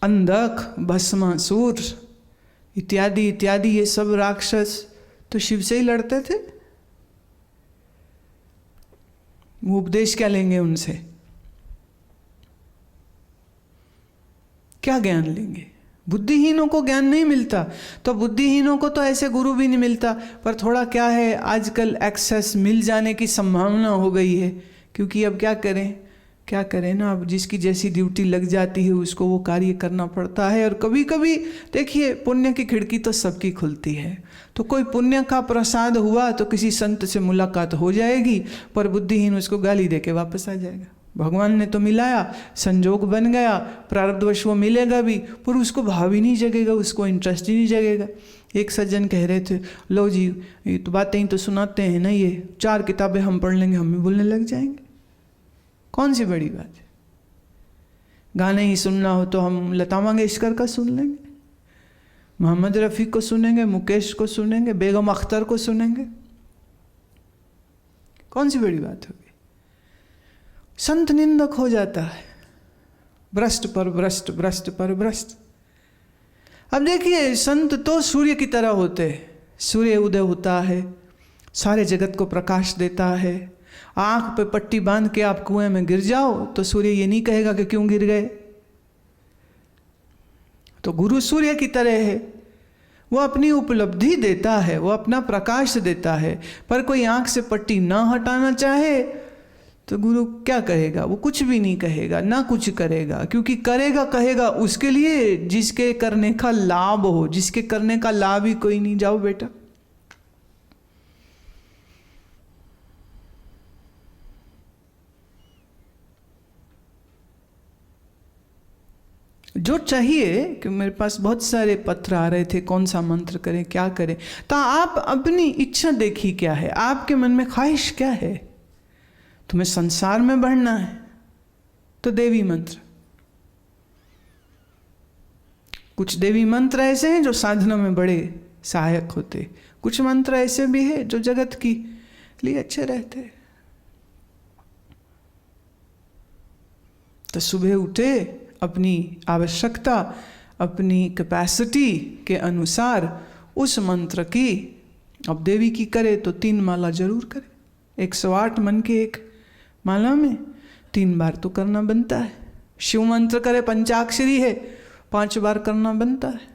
अंधक, भस्मासुर इत्यादि इत्यादि, ये सब राक्षस तो शिव से ही लड़ते थे। वो उपदेश क्या लेंगे उनसे, क्या ज्ञान लेंगे? बुद्धिहीनों को ज्ञान नहीं मिलता, तो बुद्धिहीनों को तो ऐसे गुरु भी नहीं मिलता। पर थोड़ा क्या है, आजकल एक्सेस मिल जाने की संभावना हो गई है, क्योंकि अब क्या करें ना, अब जिसकी जैसी ड्यूटी लग जाती है उसको वो कार्य करना पड़ता है। और कभी कभी देखिए, पुण्य की खिड़की तो सबकी खुलती है, तो कोई पुण्य का प्रसाद हुआ तो किसी संत से मुलाकात हो जाएगी, पर बुद्धिहीन उसको गाली दे के वापस आ जाएगा। भगवान ने तो मिलाया, संजोग बन गया, प्रारब्धवश वो मिलेगा भी, पर उसको भाव ही नहीं जगेगा, उसको इंटरेस्ट ही नहीं जगेगा। एक सज्जन कह रहे थे, लो जी ये तो बातें ही तो सुनाते हैं ना, ये 4 किताबें हम पढ़ लेंगे, हम भी बोलने लग जाएंगे, कौन सी बड़ी बात है। गाने ही सुनना हो तो हम लता मंगेशकर का सुन लेंगे, मोहम्मद रफ़ी को सुनेंगे, मुकेश को सुनेंगे, बेगम अख्तर को सुनेंगे, कौन सी बड़ी बात होगी। संत निंदक हो जाता है, भ्रष्ट पर भ्रष्ट, भ्रष्ट पर भ्रष्ट। अब देखिए, संत तो सूर्य की तरह होते हैं, सूर्य उदय होता है, सारे जगत को प्रकाश देता है। आंख पे पट्टी बांध के आप कुएं में गिर जाओ तो सूर्य ये नहीं कहेगा कि क्यों गिर गए। तो गुरु सूर्य की तरह है, वो अपनी उपलब्धि देता है, वो अपना प्रकाश देता है। पर कोई आंख से पट्टी ना हटाना चाहे तो गुरु क्या कहेगा? वो कुछ भी नहीं कहेगा, ना कुछ करेगा, क्योंकि करेगा कहेगा उसके लिए जिसके करने का लाभ हो, जिसके करने का लाभ ही कोई नहीं। जाओ बेटा, जो चाहिए कि मेरे पास बहुत सारे पत्र आ रहे थे, कौन सा मंत्र करें, क्या करें, तो आप अपनी इच्छा देखिए क्या है, आपके मन में ख्वाहिश क्या है। तुम्हें संसार में बढ़ना है तो देवी मंत्र, कुछ देवी मंत्र ऐसे हैं जो साधना में बड़े सहायक होते, कुछ मंत्र ऐसे भी हैं जो जगत की लिए अच्छे रहते। तो सुबह उठे, अपनी आवश्यकता, अपनी कैपेसिटी के अनुसार उस मंत्र की, अब देवी की करे तो 3 माला जरूर करे। 108 मन के एक माला में 3 बार तो करना बनता है। शिव मंत्र करे, पंचाक्षरी है, 5 बार करना बनता है।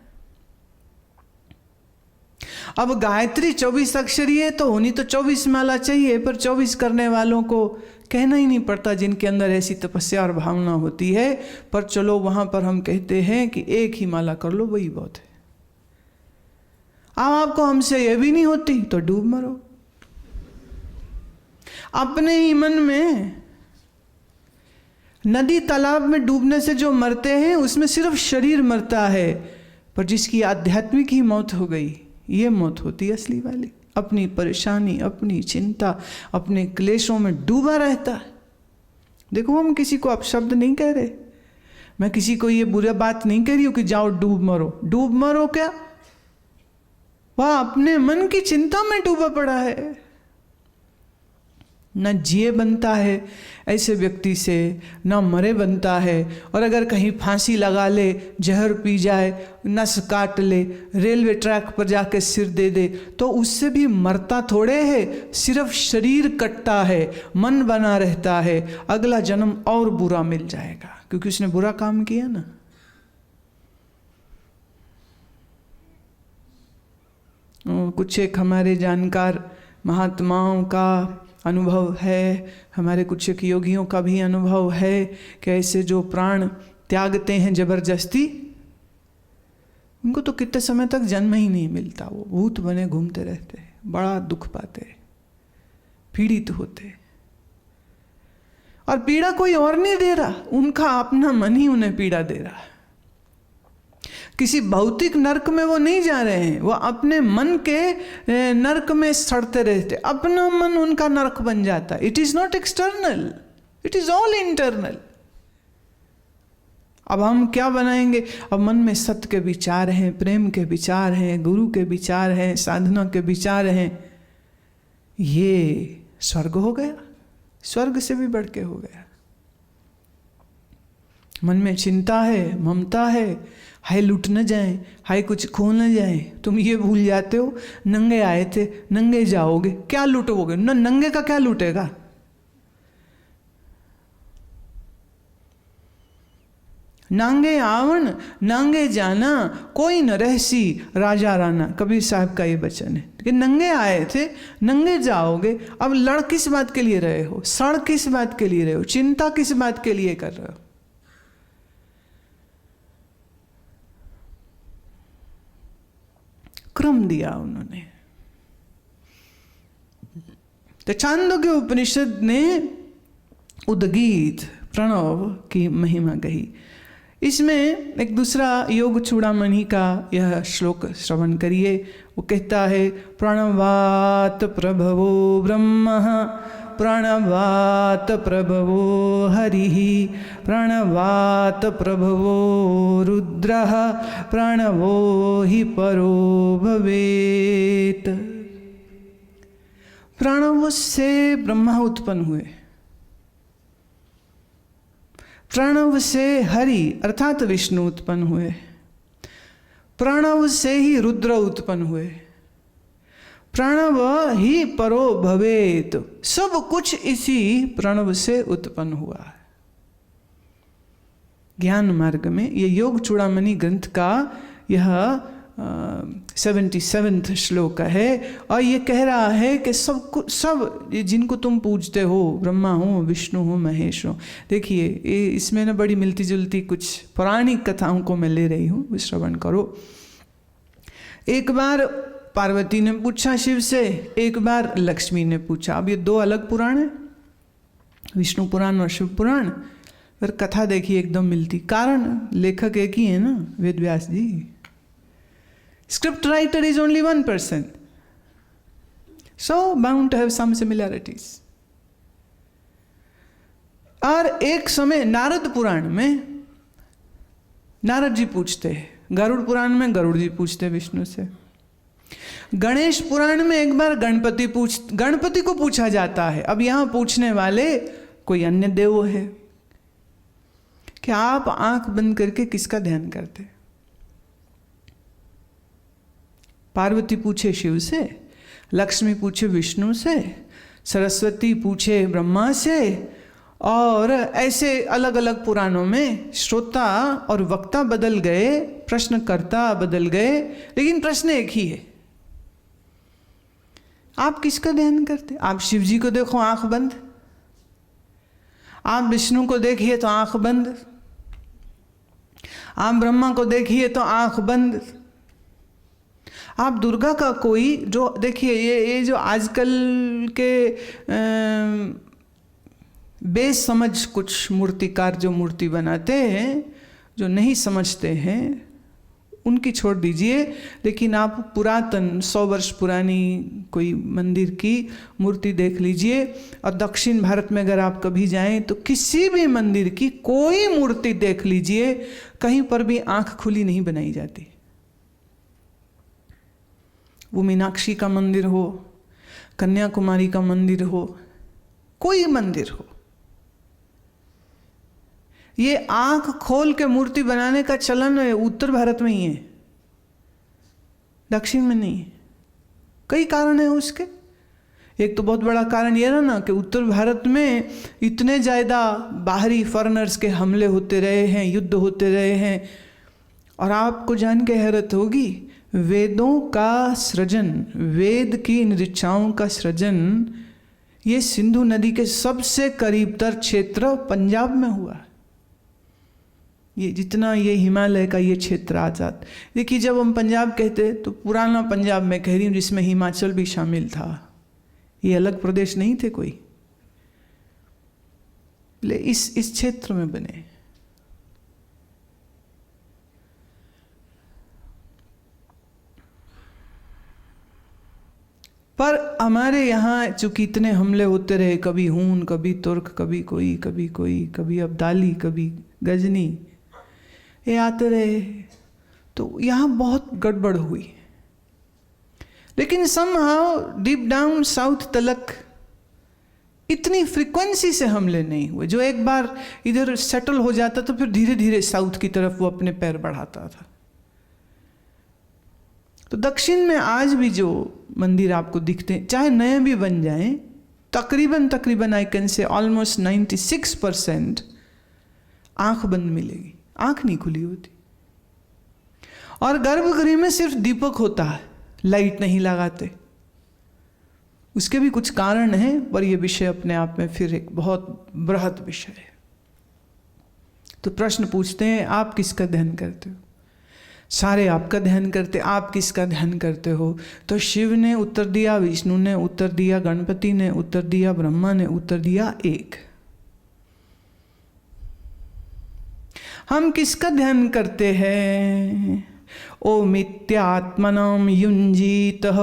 अब गायत्री 24 अक्षरी है तो होनी तो 24 माला चाहिए, पर 24 करने वालों को कहना ही नहीं पड़ता, जिनके अंदर ऐसी तपस्या और भावना होती है। पर चलो वहां पर हम कहते हैं कि 1 ही माला कर लो, वही बहुत है। अब आपको हमसे ये भी नहीं होती तो डूब मरो अपने ही मन में। नदी तालाब में डूबने से जो मरते हैं उसमें सिर्फ शरीर मरता है, पर जिसकी आध्यात्मिक ही मौत हो गई, ये मौत होती है असली वाली। अपनी परेशानी, अपनी चिंता, अपने क्लेशों में डूबा रहता है। देखो, हम किसी को अपशब्द नहीं कह रहे, मैं किसी को ये बुरा बात नहीं कह रही हूं कि जाओ डूब मरो। डूब मरो क्या, वह अपने मन की चिंता में डूबा पड़ा है। न जिए बनता है ऐसे व्यक्ति से, न मरे बनता है। और अगर कहीं फांसी लगा ले, जहर पी जाए, नस काट ले, रेलवे ट्रैक पर जाके सिर दे दे, तो उससे भी मरता थोड़े है, सिर्फ शरीर कटता है, मन बना रहता है। अगला जन्म और बुरा मिल जाएगा, क्योंकि उसने बुरा काम किया ना। कुछ एक हमारे जानकार महात्माओं का अनुभव है, हमारे कुछ एक योगियों का भी अनुभव है कि ऐसे जो प्राण त्यागते हैं जबरदस्ती, उनको तो कितने समय तक जन्म ही नहीं मिलता, वो भूत बने घूमते रहते हैं, बड़ा दुख पाते, पीड़ित होते। और पीड़ा कोई और नहीं दे रहा, उनका अपना मन ही उन्हें पीड़ा दे रहा है। किसी भौतिक नरक में वो नहीं जा रहे हैं, वो अपने मन के नरक में सड़ते रहते, अपना मन उनका नरक बन जाता है। It is not external, it is all internal. अब हम क्या बनाएंगे? अब मन में सत्य के विचार हैं, प्रेम के विचार हैं, गुरु के विचार हैं, साधना के विचार हैं, ये स्वर्ग हो गया, स्वर्ग से भी बढ़ के हो गया। मन में चिंता है, ममता है, हाय लूट न जाए, हाय कुछ खो न जाए। तुम ये भूल जाते हो नंगे आए थे, नंगे जाओगे, क्या लूटोगे? न नंगे का क्या लूटेगा? नांगे आवन नांगे जाना, कोई न रहसी राजा राना। कबीर साहब का ये वचन है कि नंगे आए थे, नंगे जाओगे। अब लड़ किस बात के लिए रहे हो? सड़ किस बात के लिए रहे हो? चिंता किस बात के लिए कर रहे हो? क्रम दिया उन्होंने। तो छांदोग्य उपनिषद ने उद्गीत प्रणव की महिमा कही। इसमें एक दूसरा योग चूड़ामणि का यह श्लोक श्रवण करिए। वो कहता है, प्रणवात प्रभवो ब्रह्म, प्रणवात प्रभवो हरिः, प्रणवात प्रभवो रुद्रः, प्रणवो हि परो भवेत्। प्रणव से ब्रह्मा उत्पन्न हुए, प्रणव से हरि अर्थात विष्णु उत्पन्न हुए, प्रणव से ही रुद्र उत्पन्न हुए, प्रणव ही परो भवेत। सब कुछ इसी प्रणव से उत्पन्न हुआ है। ज्ञान मार्ग में ये योग चूड़ामणि ग्रंथ का यह 77वां श्लोक है। और ये कह रहा है कि सब जिनको तुम पूजते हो, ब्रह्मा हो, विष्णु हो, महेश हो। देखिए इसमें ना बड़ी मिलती जुलती कुछ पौराणिक कथाओं को मैं ले रही हूँ, श्रवण करो। एक बार पार्वती ने पूछा शिव से, एक बार लक्ष्मी ने पूछा। अब ये दो अलग पुराण हैं, विष्णु पुराण और शिव पुराण, पर कथा देखिए एकदम मिलती। कारण लेखक एक ही है ना, वेद व्यास जी। Script writer is only one person, so bound to have some similarities. और एक समय नारद पुराण में नारद जी पूछते हैं, गरुड़ पुराण में गरुड़ जी पूछते हैं विष्णु से, गणेश पुराण में एक बार गणपति को पूछा जाता है। अब यहाँ पूछने वाले कोई अन्य देव है कि आप आंख बंद करके किसका ध्यान करते? पार्वती पूछे शिव से, लक्ष्मी पूछे विष्णु से, सरस्वती पूछे ब्रह्मा से। और ऐसे अलग अलग पुराणों में श्रोता और वक्ता बदल गए, प्रश्नकर्ता बदल गए, लेकिन प्रश्न एक ही है। आप किसका ध्यान करते? आप शिव जी को देखो आंख बंद, आप विष्णु को देखिए तो आंख बंद, आप ब्रह्मा को देखिए तो आंख बंद, आप दुर्गा का कोई जो देखिए ये जो आजकल के बेसमझ कुछ मूर्तिकार जो मूर्ति बनाते हैं, जो नहीं समझते हैं, उनकी छोड़ दीजिए। लेकिन आप पुरातन 100 वर्ष पुरानी कोई मंदिर की मूर्ति देख लीजिए। और दक्षिण भारत में अगर आप कभी जाएं तो किसी भी मंदिर की कोई मूर्ति देख लीजिए, कहीं पर भी आंख खुली नहीं बनाई जाती। वो मीनाक्षी का मंदिर हो, कन्याकुमारी का मंदिर हो, कोई मंदिर हो, ये आंख खोल के मूर्ति बनाने का चलन उत्तर भारत में ही है, दक्षिण में नहीं है। कई कारण है उसके। एक तो बहुत बड़ा कारण ये ना कि उत्तर भारत में इतने ज़्यादा बाहरी फॉरेनर्स के हमले होते रहे हैं, युद्ध होते रहे हैं। और आपको जान के हैरत होगी, वेदों का सृजन, वेद की इन ऋचाओं का सृजन ये सिंधु नदी के सबसे करीबतर क्षेत्र पंजाब में हुआ। ये जितना ये हिमालय का ये क्षेत्र आजाद, देखिए जब हम पंजाब कहते तो पुराना पंजाब में कह रही हूँ, जिसमें हिमाचल भी शामिल था। ये अलग प्रदेश नहीं थे कोई, इस क्षेत्र में बने। पर हमारे यहाँ चूंकि इतने हमले होते रहे, कभी हून, कभी तुर्क, कभी कोई, कभी अब्दाली, कभी गजनी, ये आते रहे, तो यहाँ बहुत गड़बड़ हुई। लेकिन समहाउ डीप डाउन साउथ तलक इतनी फ्रीक्वेंसी से हमले नहीं हुए। जो एक बार इधर सेटल हो जाता तो फिर धीरे धीरे साउथ की तरफ वो अपने पैर बढ़ाता था। तो दक्षिण में आज भी जो मंदिर आपको दिखते हैं, चाहे नए भी बन जाएं, तकरीबन आई कैन से ऑलमोस्ट 96% आंख बंद मिलेगी, आंख नहीं खुली होती। और गर्भगृह में सिर्फ दीपक होता है, लाइट नहीं लगाते। उसके भी कुछ कारण हैं, पर यह विषय अपने आप में फिर एक बहुत बृहत विषय है। तो प्रश्न पूछते हैं, आप किसका ध्यान करते हो? सारे आपका ध्यान करते, आप किसका ध्यान करते हो? तो शिव ने उत्तर दिया, विष्णु ने उत्तर दिया, गणपति ने उत्तर दिया, ब्रह्मा ने उत्तर दिया, एक। हम किसका ध्यान करते हैं? ओमित्यात्मनां युञ्जीतः,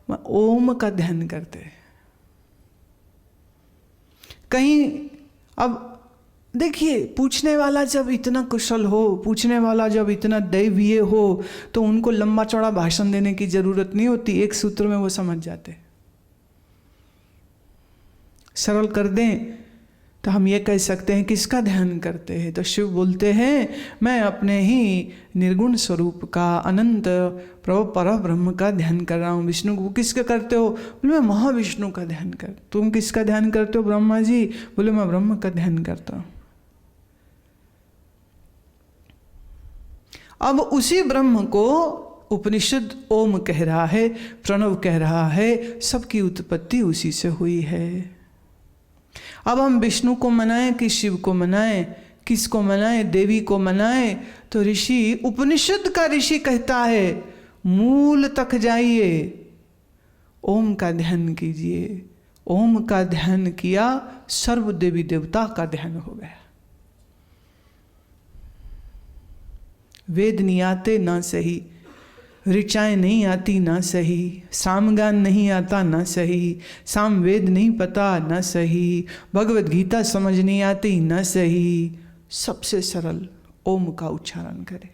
ओम का ध्यान करते हैं। कहीं अब देखिए, पूछने वाला जब इतना कुशल हो, पूछने वाला जब इतना दैवीय हो, तो उनको लंबा चौड़ा भाषण देने की जरूरत नहीं होती, एक सूत्र में वो समझ जाते। सरल कर दें तो हम ये कह सकते हैं किसका ध्यान करते हैं? तो शिव बोलते हैं, मैं अपने ही निर्गुण स्वरूप का, अनंत पर ब्रह्म का ध्यान कर रहा हूँ। विष्णु को किसका करते हो? बोले मैं महाविष्णु का ध्यान कर। तुम किसका ध्यान करते हो ब्रह्मा जी? बोले मैं ब्रह्म का ध्यान करता हूँ। अब उसी ब्रह्म को उपनिषद ओम कह रहा है, प्रणव कह रहा है, सबकी उत्पत्ति उसी से हुई है। अब हम विष्णु को मनाएं कि शिव को मनाएं, किसको मनाएं? देवी को मनाएं। तो ऋषि, उपनिषद का ऋषि कहता है, मूल तक जाइए, ओम का ध्यान कीजिए। ओम का ध्यान किया, सर्व देवी देवता का ध्यान हो गया। वेद नहीं आते ना सही, ऋचाएँ नहीं आती ना सही, सामगान नहीं आता ना सही, सामवेद नहीं पता ना सही, भगवद गीता समझ नहीं आती ना सही, सबसे सरल ओम का उच्चारण करें।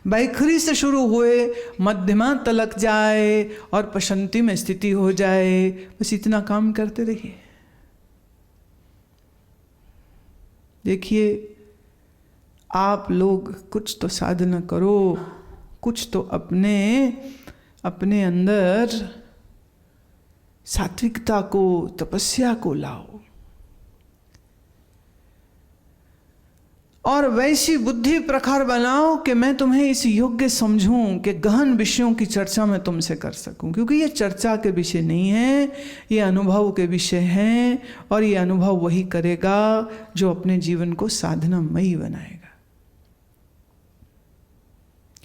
बैखरी से शुरू हुए, मध्यमा तलक जाए और पशंती में स्थिति हो जाए, बस इतना काम करते रहिए। देखिए, आप लोग कुछ तो साधना करो, कुछ तो अपने अंदर सात्विकता को, तपस्या को लाओ, और वैसी बुद्धि प्रखर बनाओ कि मैं तुम्हें इस योग्य समझूं कि गहन विषयों की चर्चा मैं तुमसे कर सकूं। क्योंकि ये चर्चा के विषय नहीं है, ये अनुभव के विषय हैं, और ये अनुभव वही करेगा जो अपने जीवन को साधनामयी बनाएगा।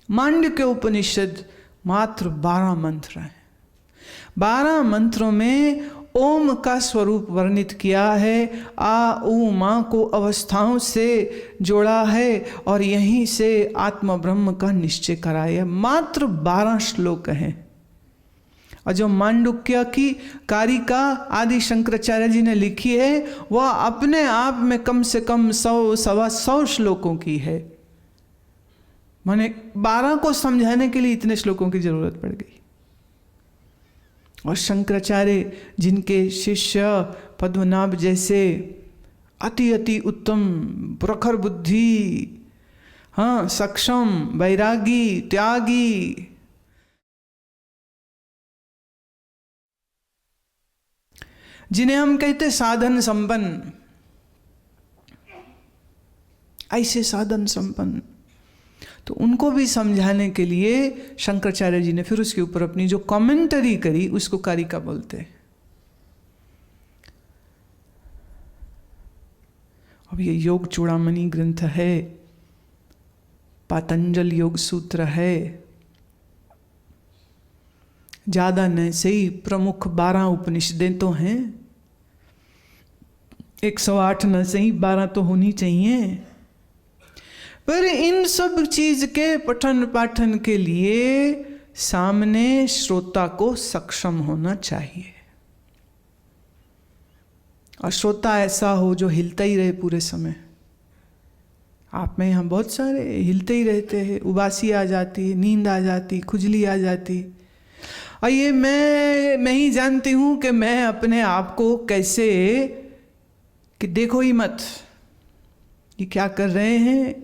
मांडव्य के उपनिषद मात्र 12 मंत्र हैं। 12 मंत्रों में ओम का स्वरूप वर्णित किया है, आ ऊ माँ को अवस्थाओं से जोड़ा है, और यहीं से आत्म ब्रह्म का निश्चय कराया। मात्र 12 श्लोक हैं। और जो मांडुक्य की कारिका आदि शंकराचार्य जी ने लिखी है, वह अपने आप में कम से कम 100-125 श्लोकों की है। माने 12 को समझाने के लिए इतने श्लोकों की जरूरत पड़ गई। और शंकराचार्य, जिनके शिष्य पद्मनाभ जैसे अति अति उत्तम, प्रखर बुद्धि, हाँ, सक्षम, वैरागी, त्यागी, जिन्हें हम कहते साधन संपन्न, ऐसे साधन संपन्न, तो उनको भी समझाने के लिए शंकराचार्य जी ने फिर उसके ऊपर अपनी जो कमेंटरी करी, उसको कारिका बोलते हैं। अब ये योग चूड़ामणि ग्रंथ है, पातंजल योग सूत्र है, ज़्यादा नहीं सही, प्रमुख 12 उपनिषदें तो हैं, 108 न सही 12 तो होनी चाहिए। पर इन सब चीज के पठन पाठन के लिए सामने श्रोता को सक्षम होना चाहिए, और श्रोता ऐसा हो जो हिलता ही रहे पूरे समय। आप में यहाँ बहुत सारे हिलते ही रहते हैं, उबासी आ जाती है, नींद आ जाती, खुजली आ जाती, और ये मैं ही जानती हूँ कि मैं अपने आप को कैसे, कि देखो ही मत ये क्या कर रहे हैं,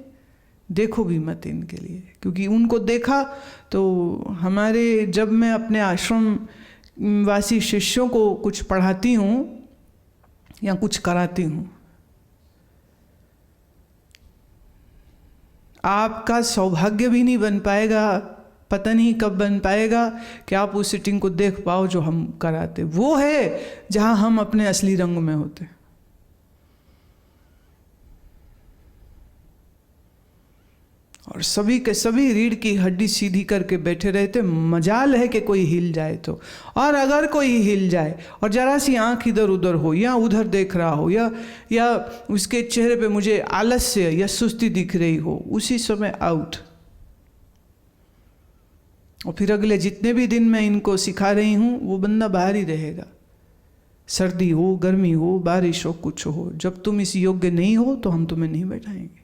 देखो भी मत इनके लिए, क्योंकि उनको देखा तो हमारे, जब मैं अपने आश्रम वासी शिष्यों को कुछ पढ़ाती हूँ या कुछ कराती हूँ, आपका सौभाग्य भी नहीं बन पाएगा, पता नहीं कब बन पाएगा कि आप उस सिटिंग को देख पाओ जो हम कराते। वो है जहाँ हम अपने असली रंग में होते। और सभी के सभी रीढ़ की हड्डी सीधी करके बैठे रहते, मजाल है कि कोई हिल जाए तो। और अगर कोई हिल जाए और जरा सी आंख इधर उधर हो या उधर देख रहा हो या उसके चेहरे पे मुझे आलस्य या सुस्ती दिख रही हो, उसी समय आउट। और फिर अगले जितने भी दिन मैं इनको सिखा रही हूँ वो बंदा बाहर ही रहेगा, सर्दी हो, गर्मी हो, बारिश हो, कुछ हो। जब तुम इस योग्य नहीं हो तो हम तुम्हें नहीं बैठाएंगे।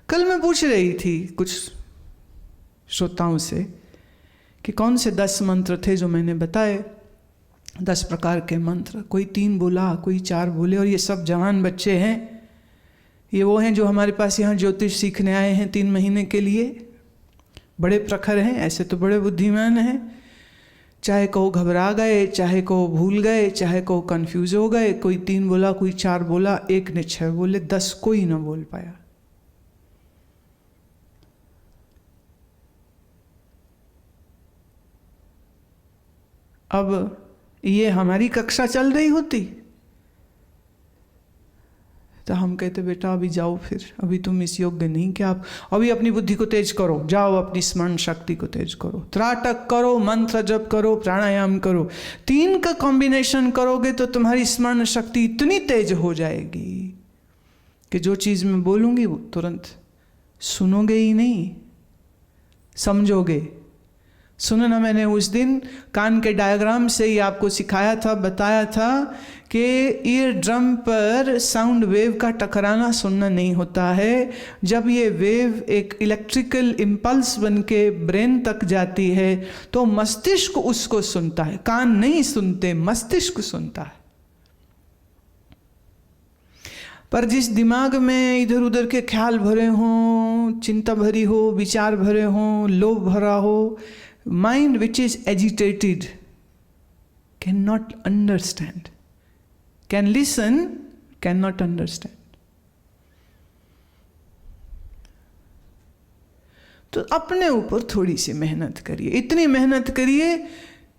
कल मैं पूछ रही थी कुछ श्रोताओं से कि कौन से 10 मंत्र थे जो मैंने बताए, 10 प्रकार के मंत्र। कोई 3 बोला, कोई 4 बोले। और ये सब जवान बच्चे हैं, ये वो हैं जो हमारे पास यहाँ ज्योतिष सीखने आए हैं 3 महीने के लिए। बड़े प्रखर हैं, ऐसे तो बड़े बुद्धिमान हैं। चाहे कहो घबरा गए, चाहे कहो भूल गए, चाहे कहो कंफ्यूज हो गए। कोई 3 बोला, कोई 4 बोला, एक ने 6 बोले, 10 कोई ना बोल पाया। अब ये हमारी कक्षा चल रही होती तो हम कहते बेटा अभी जाओ, फिर अभी तुम इस योग्य नहीं कि आप अभी अपनी बुद्धि को तेज करो, जाओ अपनी स्मरण शक्ति को तेज करो, त्राटक करो, मंत्र जप करो, प्राणायाम करो। 3 का कॉम्बिनेशन करोगे तो तुम्हारी स्मरण शक्ति इतनी तेज हो जाएगी कि जो चीज़ मैं बोलूँगी वो तुरंत सुनोगे ही नहीं, समझोगे। सुनना मैंने उस दिन कान के डायग्राम से ही आपको सिखाया था, बताया था कि ईयर ड्रम पर साउंड वेव का टकराना सुनना नहीं होता है। जब ये वेव एक इलेक्ट्रिकल इम्पल्स बन के ब्रेन तक जाती है तो मस्तिष्क उसको सुनता है, कान नहीं सुनते, मस्तिष्क सुनता है। पर जिस दिमाग में इधर उधर के ख्याल भरे हों, चिंता भरी हो, विचार भरे हों, लोभ भरा हो, mind which is agitated cannot understand, can listen, cannot understand. तो अपने ऊपर थोड़ी सी मेहनत करिए, इतनी मेहनत करिए।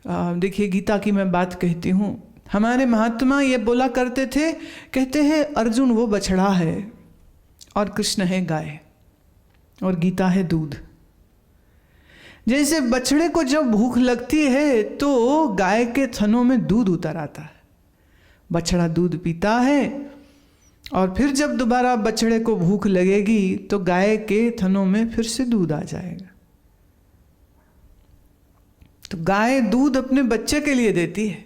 देखिए गीता की मैं बात कहती हूँ, हमारे महात्मा ये बोला करते थे, कहते हैं अर्जुन वो बछड़ा है और कृष्ण है गाय और गीता है दूध। जैसे बछड़े को जब भूख लगती है तो गाय के थनों में दूध उतर आता है, बछड़ा दूध पीता है और फिर जब दोबारा बछड़े को भूख लगेगी तो गाय के थनों में फिर से दूध आ जाएगा। तो गाय दूध अपने बच्चे के लिए देती है,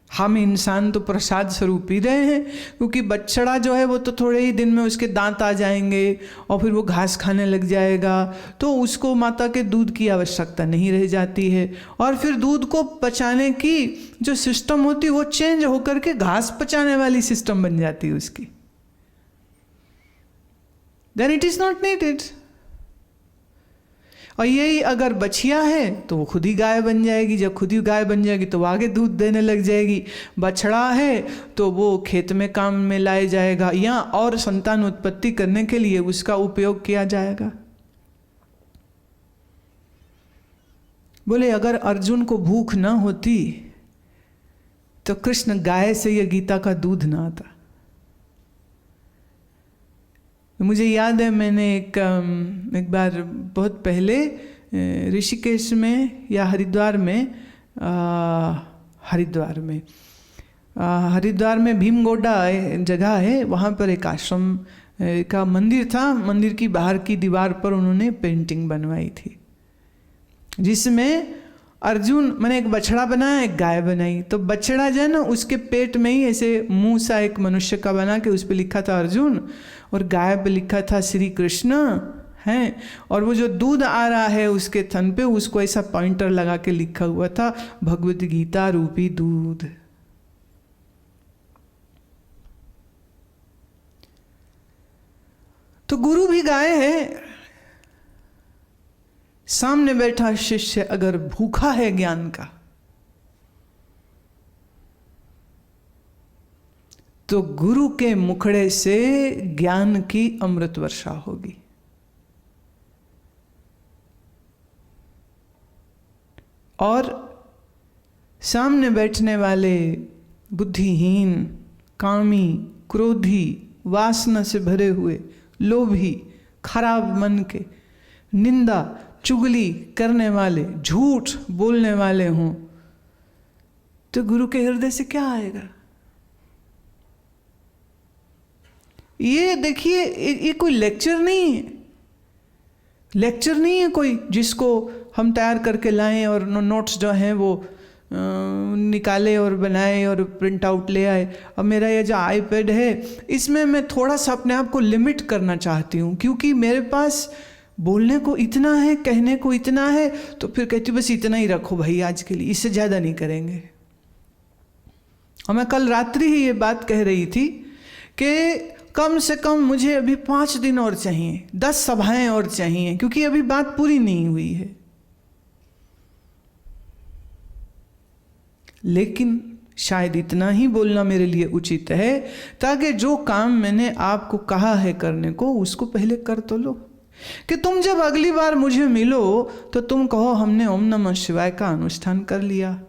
हम इंसान तो प्रसाद स्वरूप पी रहे हैं, क्योंकि बछड़ा जो है वो तो थोड़े ही दिन में उसके दांत आ जाएंगे और फिर वो घास खाने लग जाएगा, तो उसको माता के दूध की आवश्यकता नहीं रह जाती है। और फिर दूध को पचाने की जो सिस्टम होती है वो चेंज होकर के घास पचाने वाली सिस्टम बन जाती है उसकी। Then it is not needed. और यही अगर बछिया है तो वो खुद ही गाय बन जाएगी, जब खुद ही गाय बन जाएगी तो वो आगे दूध देने लग जाएगी। बछड़ा है तो वो खेत में काम में लाया जाएगा या और संतान उत्पत्ति करने के लिए उसका उपयोग किया जाएगा। बोले अगर अर्जुन को भूख ना होती तो कृष्ण गाय से यह गीता का दूध ना आता। मुझे याद है मैंने एक बार बहुत पहले ऋषिकेश में या हरिद्वार में भीमगोडा जगह है, वहाँ पर एक आश्रम का मंदिर था। मंदिर की बाहर की दीवार पर उन्होंने पेंटिंग बनवाई थी जिसमें अर्जुन, मैंने एक बछड़ा बनाया, एक गाय बनाई। तो बछड़ा जो है ना उसके पेट में ही ऐसे मुंह सा एक मनुष्य का बना के उस पर लिखा था अर्जुन और गाय पे लिखा था श्री कृष्ण हैं, और वो जो दूध आ रहा है उसके थन पे उसको ऐसा पॉइंटर लगा के लिखा हुआ था भगवत गीता रूपी दूध। तो गुरु भी गाय है, सामने बैठा शिष्य अगर भूखा है ज्ञान का तो गुरु के मुखड़े से ज्ञान की अमृत वर्षा होगी। और सामने बैठने वाले बुद्धिहीन, कामी, क्रोधी, वासना से भरे हुए, लोभी, खराब मन के, निंदा चुगली करने वाले, झूठ बोलने वाले हों तो गुरु के हृदय से क्या आएगा? ये देखिए, ये कोई लेक्चर नहीं है, लेक्चर नहीं है कोई जिसको हम तैयार करके लाएं और नोट्स जो हैं वो निकाले और बनाए और प्रिंट आउट ले आए। अब मेरा ये जो आईपैड है इसमें मैं थोड़ा सा अपने आप को लिमिट करना चाहती हूँ, क्योंकि मेरे पास बोलने को इतना है, कहने को इतना है, तो फिर कहती बस इतना ही रखो भाई आज के लिए, इससे ज़्यादा नहीं करेंगे। और मैं कल रात्रि ही ये बात कह रही थी कि कम से कम मुझे अभी 5 दिन और चाहिए, 10 सभाएं और चाहिए, क्योंकि अभी बात पूरी नहीं हुई है। लेकिन शायद इतना ही बोलना मेरे लिए उचित है ताकि जो काम मैंने आपको कहा है करने को उसको पहले कर तो लो, कि तुम जब अगली बार मुझे मिलो तो तुम कहो हमने ओम नमः शिवाय का अनुष्ठान कर लिया,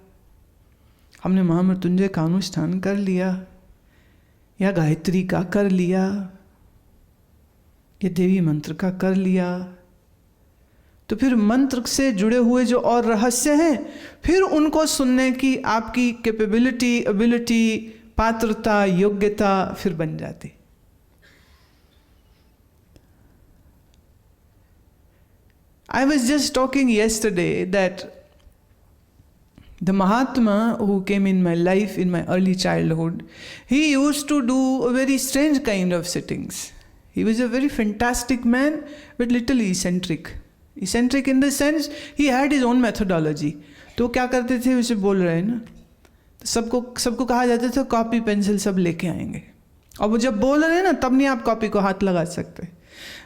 हमने महामृत्युंजय का अनुष्ठान कर लिया, या गायत्री का कर लिया, या देवी मंत्र का कर लिया। तो फिर मंत्र से जुड़े हुए जो और रहस्य हैं फिर उनको सुनने की आपकी कैपेबिलिटी, एबिलिटी, पात्रता, योग्यता फिर बन जाती। I was just talking yesterday that the Mahatma who came in my life in my early childhood, he used to do a very strange kind of sittings. He was a very fantastic man, but little eccentric. Eccentric in the sense he had his own methodology. तो क्या करते थे, उसे बोल रहे हैं ना, तो सबको कहा जाता था कॉपी पेंसिल सब लेके आएंगे, और वो जब बोल रहे हैं ना तब नहीं आप कॉपी को हाथ लगा सकते।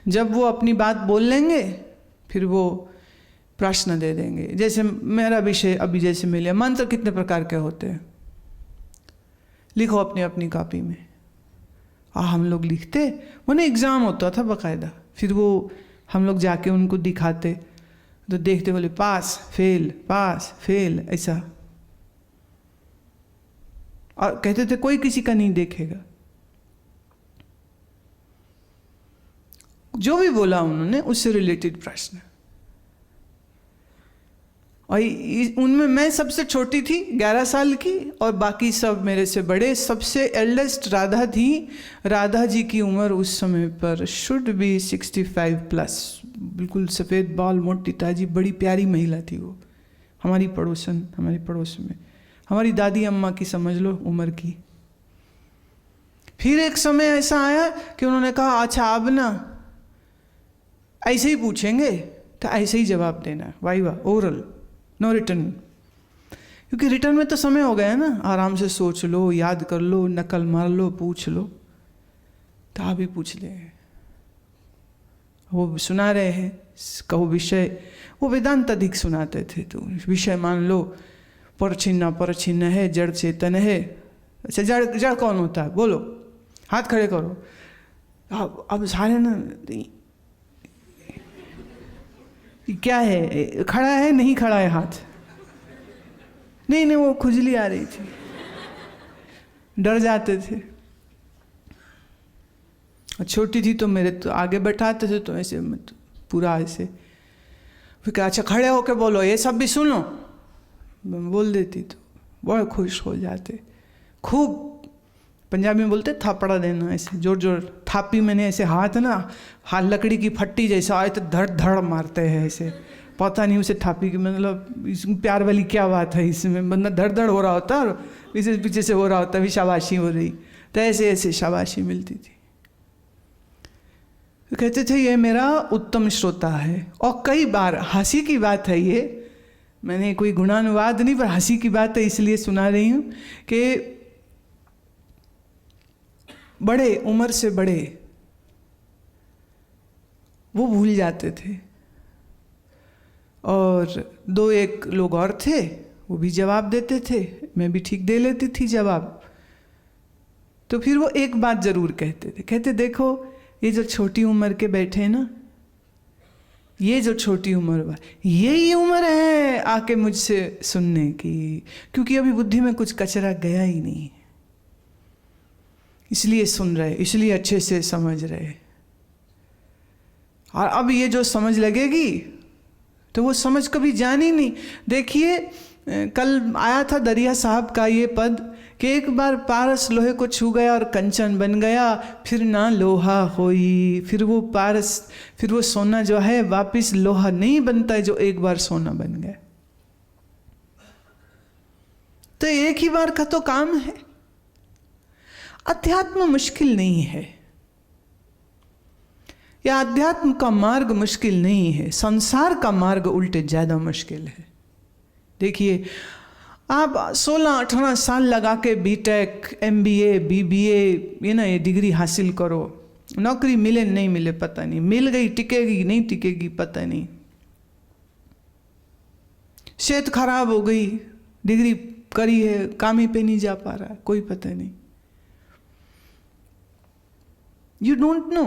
जब वो अपनी बात बोल लेंगे फिर वो प्रश्न दे देंगे। जैसे मेरा विषय अभी जैसे मिले, मंत्र कितने प्रकार के होते हैं, लिखो अपनी अपनी कॉपी में। हम लोग लिखते, उन्हें एग्ज़ाम होता था बाकायदा, फिर वो हम लोग जाके उनको दिखाते तो देखते, बोले पास फेल ऐसा, और कहते थे कोई किसी का नहीं देखेगा। जो भी बोला उन्होंने उससे रिलेटेड प्रश्न, और उनमें मैं सबसे छोटी थी 11 साल की, और बाकी सब मेरे से बड़े। सबसे एल्डेस्ट राधा थी। राधा जी की उम्र उस समय पर शुड बी 65+, बिल्कुल सफ़ेद बाल, मोटी ताजी, बड़ी प्यारी महिला थी वो। हमारी पड़ोस में हमारी दादी अम्मा की समझ लो उम्र की। फिर एक समय ऐसा आया कि उन्होंने कहा अच्छा अब ना ऐसे ही पूछेंगे तो ऐसे ही जवाब देना, वाइवा, ओरल, नो रिटर्न, क्योंकि रिटर्न में तो समय हो गया है ना, आराम से सोच लो, याद कर लो, नकल मार लो, पूछ लो। तो आप ही पूछ ले, वो सुना रहे हैं, कहो विषय, वो वेदांत अधिक सुनाते थे, तो विषय मान लो परछिन्न है, जड़ चेतन है। अच्छा जड़ कौन होता है, बोलो, हाथ खड़े करो। अब सारे ना क्या है, खड़ा है नहीं खड़ा है हाथ, नहीं वो खुजली आ रही थी, डर जाते थे। और छोटी थी तो मेरे तो आगे बैठाते थे, तो ऐसे पूरा ऐसे, फिर क्या अच्छा खड़े होके बोलो, ये सब भी सुनो, मैं बोल देती तो बड़े खुश हो जाते। खूब पंजाबी में बोलते थापड़ा देना, ऐसे जोर थापी, मैंने ऐसे हाथ लकड़ी की फट्टी जैसा आए तो धड़ मारते हैं ऐसे, पता नहीं उसे थापी की मतलब इसमें प्यार वाली क्या बात है, इसमें बंदा धड़ हो रहा होता और पीछे से हो रहा होता, भी शाबाशी हो रही, तो ऐसे शाबाशी मिलती थी। कहते थे ये मेरा उत्तम श्रोता है। और कई बार, हंसी की बात है ये, मैंने कोई गुणानुवाद नहीं, पर हंसी की बात है इसलिए सुना रही हूँ कि बड़े, उम्र से बड़े, वो भूल जाते थे, और 2-1 लोग और थे, वो भी जवाब देते थे, मैं भी ठीक दे लेती थी जवाब। तो फिर वो एक बात जरूर कहते थे, कहते देखो ये जो छोटी उम्र के बैठे हैं ना, ये जो छोटी उम्र, यही उम्र है आके मुझसे सुनने की, क्योंकि अभी बुद्धि में कुछ कचरा गया ही नहीं, इसलिए सुन रहे, इसलिए अच्छे से समझ रहे। और अब ये जो समझ लगेगी तो वो समझ कभी जानी नहीं। देखिए कल आया था दरिया साहब का ये पद कि एक बार पारस लोहे को छू गया और कंचन बन गया, फिर ना लोहा होई। फिर वो पारस, फिर वो सोना जो है वापिस लोहा नहीं बनता है जो एक बार सोना बन गया। तो एक ही बार का तो काम है। अध्यात्म मुश्किल नहीं है, या अध्यात्म का मार्ग मुश्किल नहीं है, संसार का मार्ग उल्टे ज्यादा मुश्किल है। देखिए आप 16-18 साल लगा के बीटेक, MBA, BBA, ये डिग्री हासिल करो, नौकरी मिले नहीं मिले पता नहीं, मिल गई टिकेगी नहीं टिकेगी पता नहीं, सेहत खराब हो गई, डिग्री करी है काम ही पे नहीं जा पा रहा, कोई पता नहीं। You don't know.